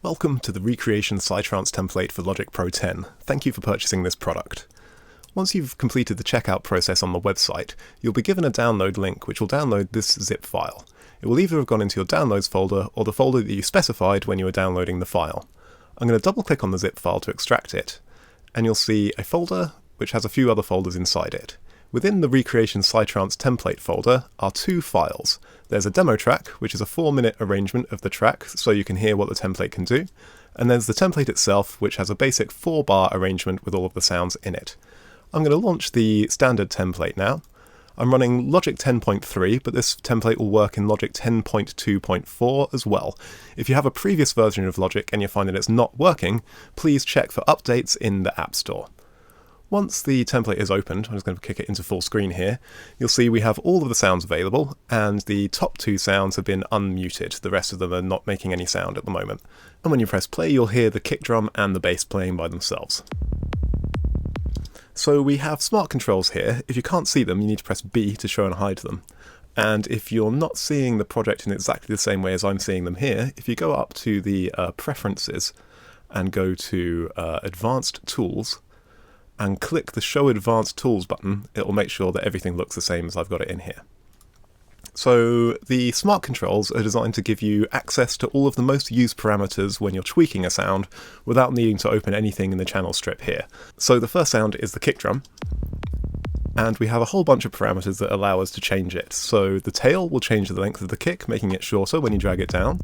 Welcome to the Recreation PsyTrance Template for Logic Pro 10. Thank you for purchasing this product. Once you've completed the checkout process on the website, you'll be given a download link which will download this zip file. It will either have gone into your downloads folder or the folder that you specified when you were downloading the file. I'm going to double click on the zip file to extract it, and you'll see a folder which has a few other folders inside it. Within the Recreation PsyTrance Template folder are two files. There's a demo track, which is a 4-minute arrangement of the track so you can hear what the template can do, and there's the template itself, which has a basic 4-bar arrangement with all of the sounds in it. I'm going to launch the standard template now. I'm running Logic 10.3, but this template will work in Logic 10.2.4 as well. If you have a previous version of Logic and you find that it's not working, please check for updates in the App Store. Once the template is opened, I'm just going to kick it into full screen here, you'll see we have all of the sounds available, and the top two sounds have been unmuted. The rest of them are not making any sound at the moment. And when you press play, you'll hear the kick drum and the bass playing by themselves. So we have smart controls here. If you can't see them, you need to press B to show and hide them. And if you're not seeing the project in exactly the same way as I'm seeing them here, if you go up to the Preferences and go to Advanced Tools, and click the Show Advanced Tools button, it will make sure that everything looks the same as I've got it in here. So the smart controls are designed to give you access to all of the most used parameters when you're tweaking a sound without needing to open anything in the channel strip here. So the first sound is the kick drum, and we have a whole bunch of parameters that allow us to change it. So the tail will change the length of the kick, making it shorter when you drag it down.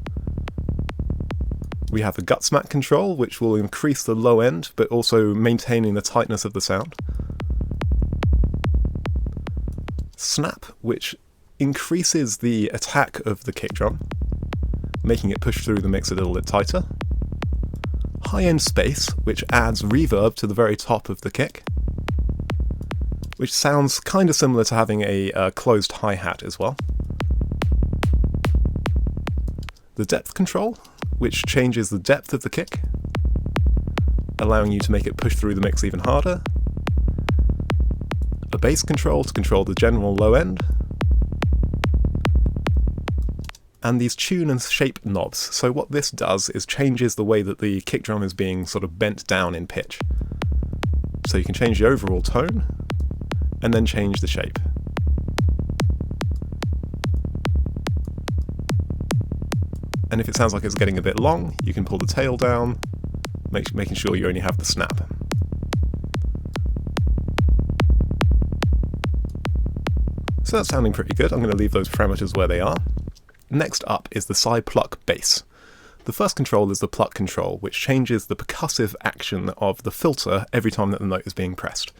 We have the gut smack control, which will increase the low end, but also maintaining the tightness of the sound. Snap, which increases the attack of the kick drum, making it push through the mix a little bit tighter. High end space, which adds reverb to the very top of the kick, which sounds kind of similar to having a closed hi-hat as well. The depth control, which changes the depth of the kick, allowing you to make it push through the mix even harder. A bass control to control the general low end. And these tune and shape knobs. So what this does is changes the way that the kick drum is being sort of bent down in pitch. So you can change the overall tone, and then change the shape. And if it sounds like it's getting a bit long, you can pull the tail down, making sure you only have the snap. So that's sounding pretty good. I'm going to leave those parameters where they are. Next up is the Psy Pluck Bass. The first control is the pluck control, which changes the percussive action of the filter every time that the note is being pressed.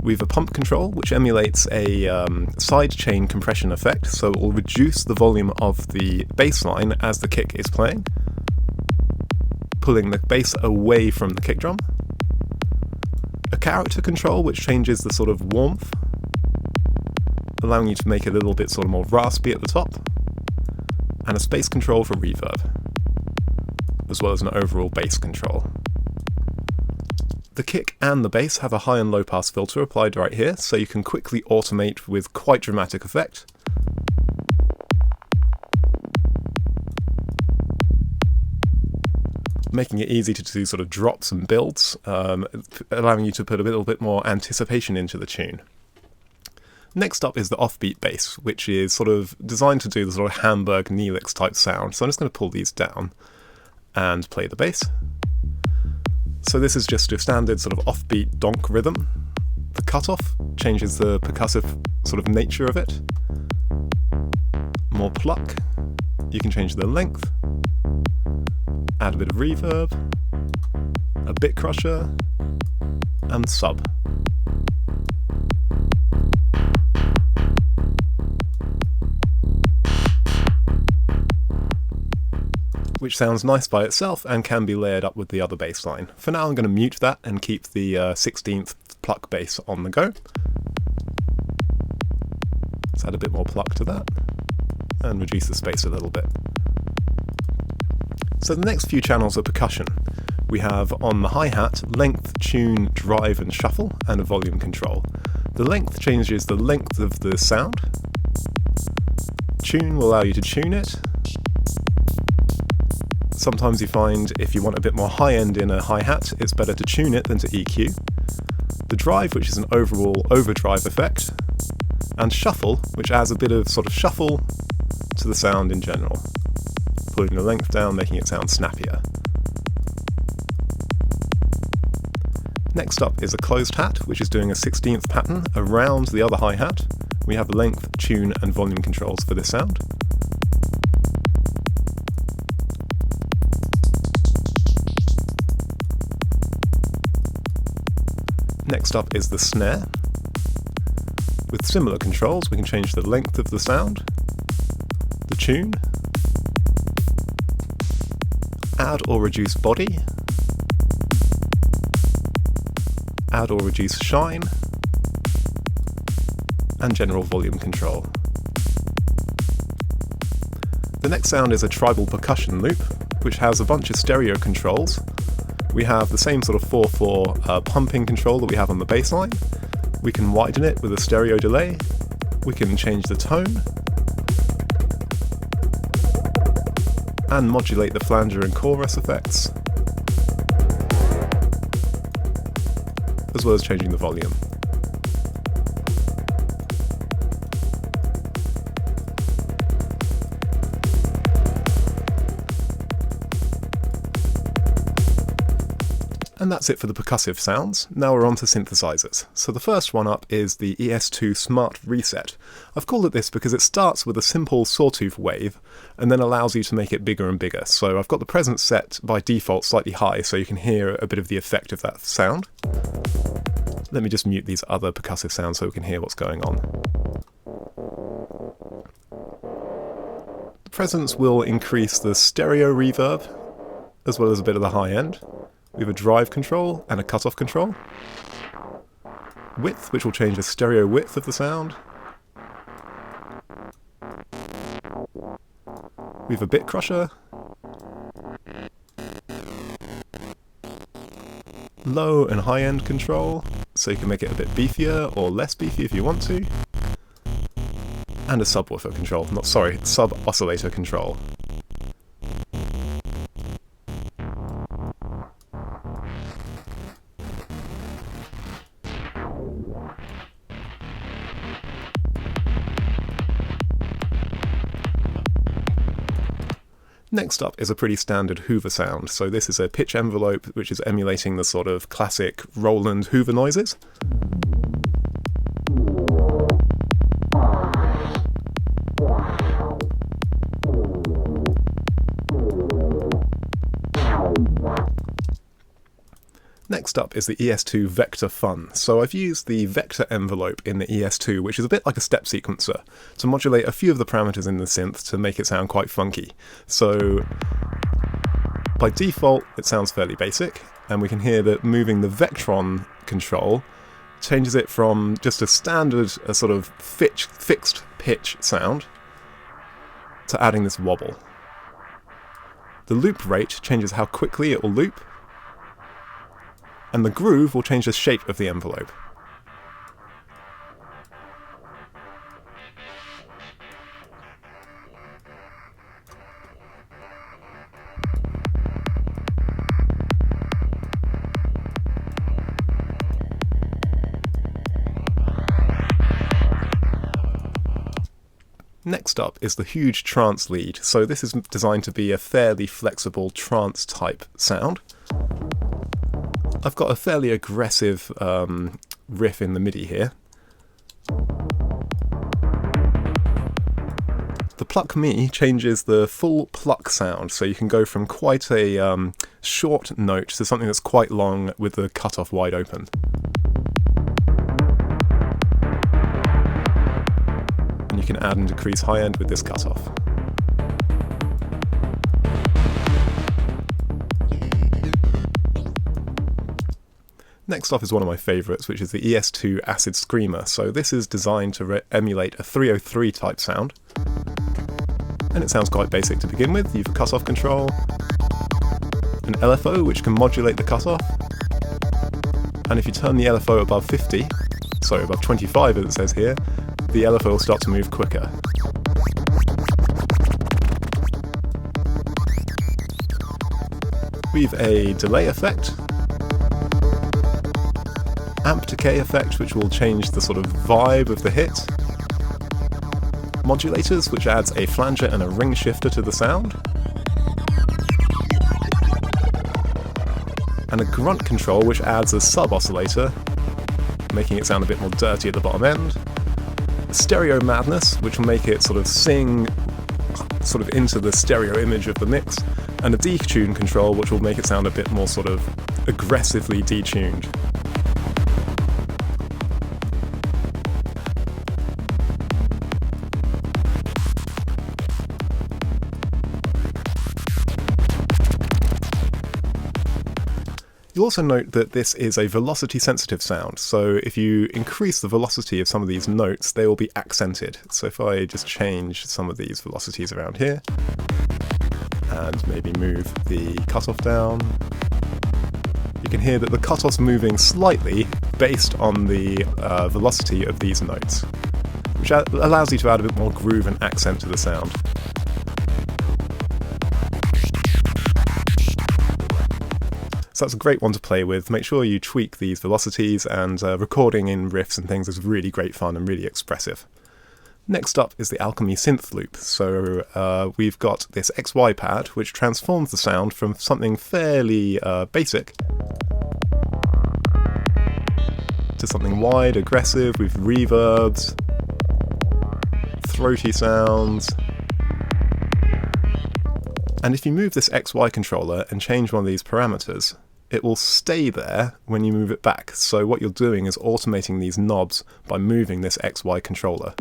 We have a pump control, which emulates a sidechain compression effect, so it will reduce the volume of the bass line as the kick is playing, pulling the bass away from the kick drum. A character control, which changes the sort of warmth, allowing you to make it a little bit sort of more raspy at the top, and a space control for reverb, as well as an overall bass control. The kick and the bass have a high and low pass filter applied right here, so you can quickly automate with quite dramatic effect. Making it easy to do sort of drops and builds, allowing you to put a little bit more anticipation into the tune. Next up is the offbeat bass, which is sort of designed to do the sort of Hamburg Neelix type sound. So I'm just going to pull these down and play the bass. So this is just a standard sort of offbeat donk rhythm. The cutoff changes the percussive sort of nature of it. More pluck. You can change the length. Add a bit of reverb. A bit crusher. And sub. Which sounds nice by itself and can be layered up with the other bass line. For now I'm going to mute that and keep the 16th pluck bass on the go. Let's add a bit more pluck to that and reduce the space a little bit. So the next few channels are percussion. We have on the hi-hat, length, tune, drive and shuffle, and a volume control. The length changes the length of the sound. Tune will allow you to tune it. Sometimes you find if you want a bit more high end in a hi-hat, it's better to tune it than to EQ. The drive, which is an overall overdrive effect, and shuffle, which adds a bit of sort of shuffle to the sound in general, pulling the length down, making it sound snappier. Next up is a closed hat, which is doing a 16th pattern around the other hi-hat. We have length, tune, and volume controls for this sound. Next up is the snare. With similar controls, we can change the length of the sound, the tune, add or reduce body, add or reduce shine, and general volume control. The next sound is a tribal percussion loop, which has a bunch of stereo controls. We have the same sort of 4/4 pumping control that we have on the bass line. We can widen it with a stereo delay. We can change the tone and modulate the flanger and chorus effects, as well as changing the volume. And that's it for the percussive sounds. Now we're on to synthesizers. So the first one up is the ES2 Smart Reset. I've called it this because it starts with a simple sawtooth wave and then allows you to make it bigger and bigger. So I've got the presence set by default slightly high so you can hear a bit of the effect of that sound. Let me just mute these other percussive sounds so we can hear what's going on. The presence will increase the stereo reverb as well as a bit of the high end. We have a drive control and a cutoff control. Width, which will change the stereo width of the sound. We have a bit crusher. Low and high end control, so you can make it a bit beefier or less beefy if you want to. And a subwoofer control, sub-oscillator control. Next up is a pretty standard Hoover sound. So this is a pitch envelope which is emulating the sort of classic Roland Hoover noises. Next up is the ES2 Vector Fun. So I've used the vector envelope in the ES2, which is a bit like a step sequencer, to modulate a few of the parameters in the synth to make it sound quite funky. So by default, it sounds fairly basic, and we can hear that moving the Vectron control changes it from just a standard, a sort of fixed pitch sound to adding this wobble. The loop rate changes how quickly it will loop, and the groove will change the shape of the envelope. Next up is the huge trance lead. So this is designed to be a fairly flexible trance type sound. I've got a fairly aggressive riff in the MIDI here. The pluck me changes the full pluck sound, so you can go from quite a short note to something that's quite long with the cutoff wide open. And you can add and decrease high end with this cutoff. Next up is one of my favourites, which is the ES2 Acid Screamer. So this is designed to emulate a 303 type sound. And it sounds quite basic to begin with. You have a cutoff control, an LFO which can modulate the cutoff, and if you turn the LFO above 25 as it says here, the LFO will start to move quicker. We've a delay effect, amp decay effect, which will change the sort of vibe of the hit, modulators, which adds a flanger and a ring shifter to the sound, and a grunt control, which adds a sub-oscillator, making it sound a bit more dirty at the bottom end, stereo madness, which will make it sort of sing sort of into the stereo image of the mix, and a detune control, which will make it sound a bit more sort of aggressively detuned. You'll also note that this is a velocity-sensitive sound, so if you increase the velocity of some of these notes, they will be accented. So if I just change some of these velocities around here, and maybe move the cutoff down, you can hear that the cutoff's moving slightly based on the velocity of these notes, which allows you to add a bit more groove and accent to the sound. So that's a great one to play with. Make sure you tweak these velocities, and recording in riffs and things is really great fun and really expressive. Next up is the Alchemy synth loop. So we've got this XY pad which transforms the sound from something fairly basic to something wide, aggressive, with reverbs, throaty sounds. And if you move this XY controller and change one of these parameters, it will stay there when you move it back. So what you're doing is automating these knobs by moving this XY controller.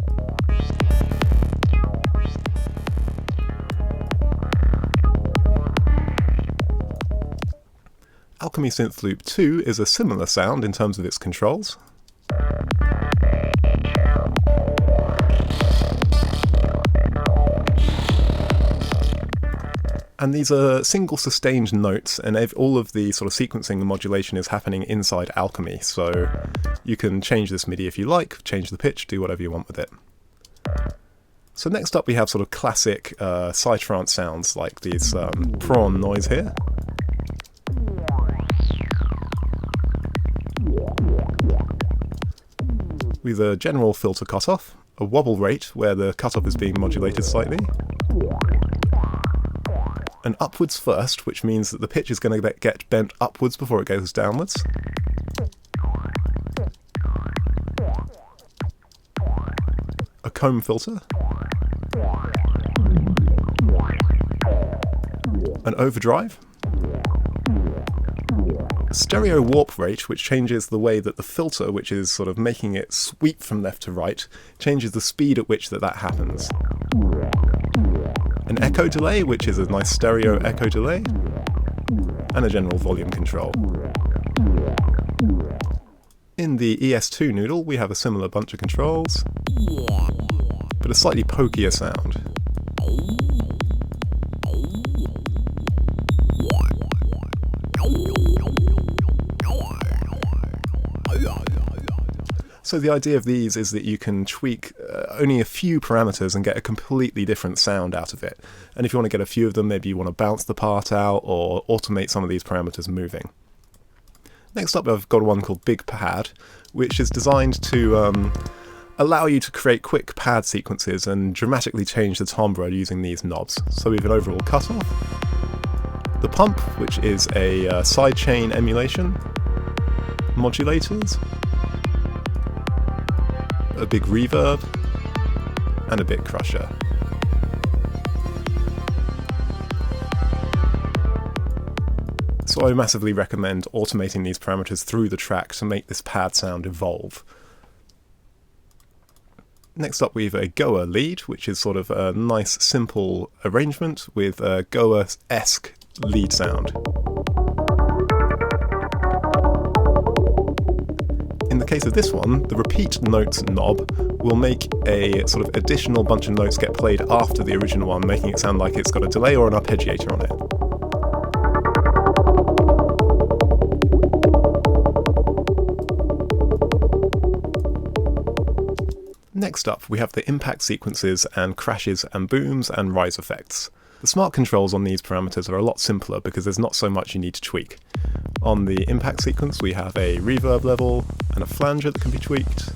Alchemy Synth Loop 2 is a similar sound in terms of its controls. And these are single sustained notes, and all of the sort of sequencing and modulation is happening inside Alchemy, so you can change this MIDI if you like, change the pitch, do whatever you want with it. So next up we have sort of classic PsyTrance sounds like these prawn noise here. With a general filter cutoff, a wobble rate where the cutoff is being modulated slightly, an upwards first, which means that the pitch is going to get bent upwards before it goes downwards, a comb filter, an overdrive, a stereo warp rate, which changes the way that the filter, which is sort of making it sweep from left to right, changes the speed at which that happens. An echo delay, which is a nice stereo echo delay, and a general volume control. In the ES2 noodle we have a similar bunch of controls, but a slightly pokier sound. So the idea of these is that you can tweak only a few parameters and get a completely different sound out of it. And if you want to get a few of them, maybe you want to bounce the part out or automate some of these parameters moving. Next up I've got one called Big Pad, which is designed to allow you to create quick pad sequences and dramatically change the timbre using these knobs. So we have an overall cutoff, the pump, which is a sidechain emulation, modulators, a big reverb, and a bit crusher. So I massively recommend automating these parameters through the track to make this pad sound evolve. Next up we have a Goa lead, which is sort of a nice simple arrangement with a Goa-esque lead sound. In the case of this one, the repeat notes knob will make a sort of additional bunch of notes get played after the original one, making it sound like it's got a delay or an arpeggiator on it. Next up, we have the impact sequences and crashes and booms and rise effects. The smart controls on these parameters are a lot simpler because there's not so much you need to tweak. On the impact sequence we have a reverb level and a flanger that can be tweaked.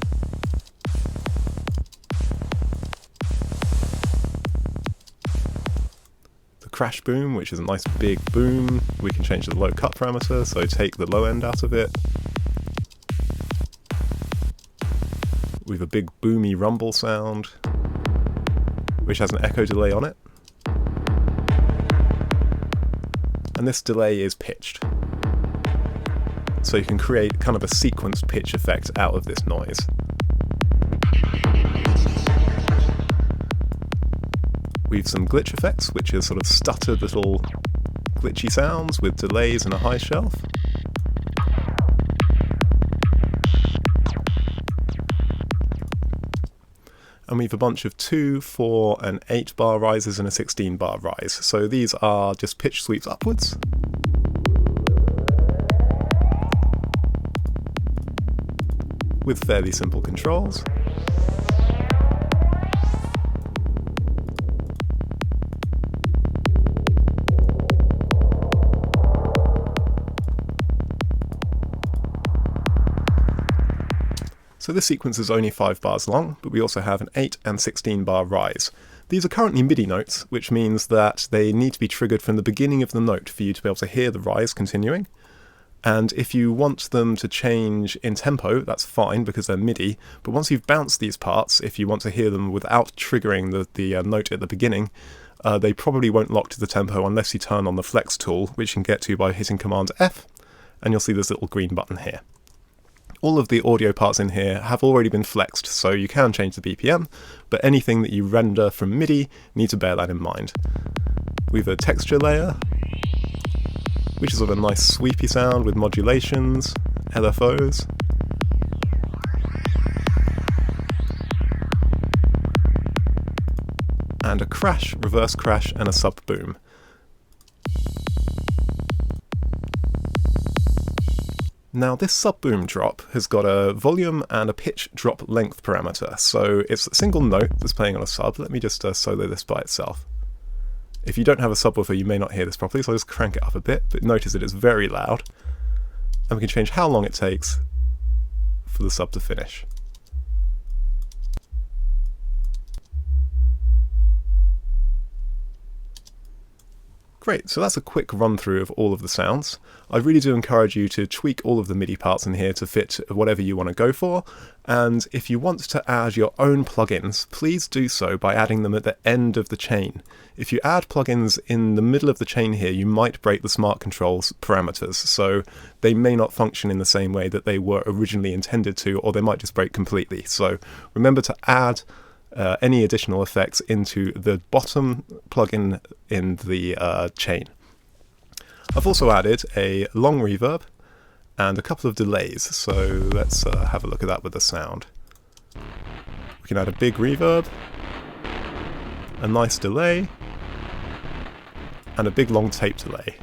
The crash boom, which is a nice big boom, we can change the low cut parameter, so take the low end out of it. We have a big boomy rumble sound, which has an echo delay on it. And this delay is pitched. So you can create kind of a sequenced pitch effect out of this noise. We have some glitch effects, which is sort of stuttered little glitchy sounds with delays and a high shelf. And we have a bunch of 2, 4 and 8 bar rises and a 16 bar rise. So these are just pitch sweeps upwards. With fairly simple controls. So this sequence is only 5 bars long, but we also have an 8 and 16 bar rise. These are currently MIDI notes, which means that they need to be triggered from the beginning of the note for you to be able to hear the rise continuing. And if you want them to change in tempo, that's fine because they're MIDI, but once you've bounced these parts, if you want to hear them without triggering the note at the beginning, they probably won't lock to the tempo unless you turn on the flex tool, which you can get to by hitting Command F, and you'll see this little green button here. All of the audio parts in here have already been flexed, so you can change the BPM, but anything that you render from MIDI, you need to bear that in mind. We have a texture layer, which is sort of a nice sweepy sound with modulations, LFOs. And a crash, reverse crash, and a sub boom. Now this sub-boom drop has got a volume and a pitch drop length parameter, so it's a single note that's playing on a sub. Let me just solo this by itself. If you don't have a subwoofer you may not hear this properly, so I'll just crank it up a bit, but notice that it's very loud. And we can change how long it takes for the sub to finish. Great, so that's a quick run through of all of the sounds. I really do encourage you to tweak all of the MIDI parts in here to fit whatever you want to go for, and if you want to add your own plugins, please do so by adding them at the end of the chain. If you add plugins in the middle of the chain here, you might break the smart controls parameters, so they may not function in the same way that they were originally intended to, or they might just break completely. So remember to add any additional effects into the bottom plugin in the chain. I've also added a long reverb and a couple of delays, so let's have a look at that with the sound. We can add a big reverb, a nice delay, and a big long tape delay.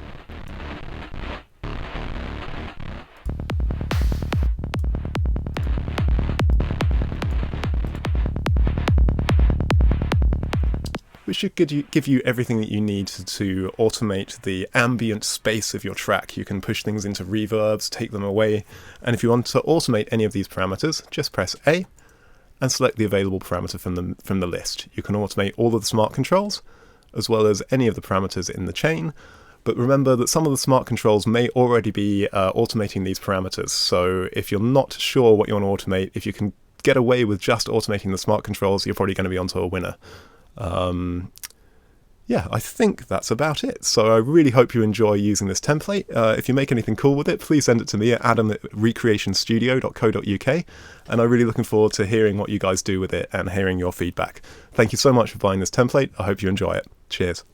Which should give you everything that you need to automate the ambient space of your track. You can push things into reverbs, take them away, and if you want to automate any of these parameters, just press A and select the available parameter from the list. You can automate all of the smart controls, as well as any of the parameters in the chain, but remember that some of the smart controls may already be automating these parameters, so if you're not sure what you want to automate, if you can get away with just automating the smart controls, you're probably going to be onto a winner. Yeah, I think that's about it. So I really hope you enjoy using this template. If you make anything cool with it, please send it to me at adam@recreationstudio.co.uk, and I'm really looking forward to hearing what you guys do with it and hearing your feedback. Thank you so much for buying this template. I hope you enjoy it. Cheers.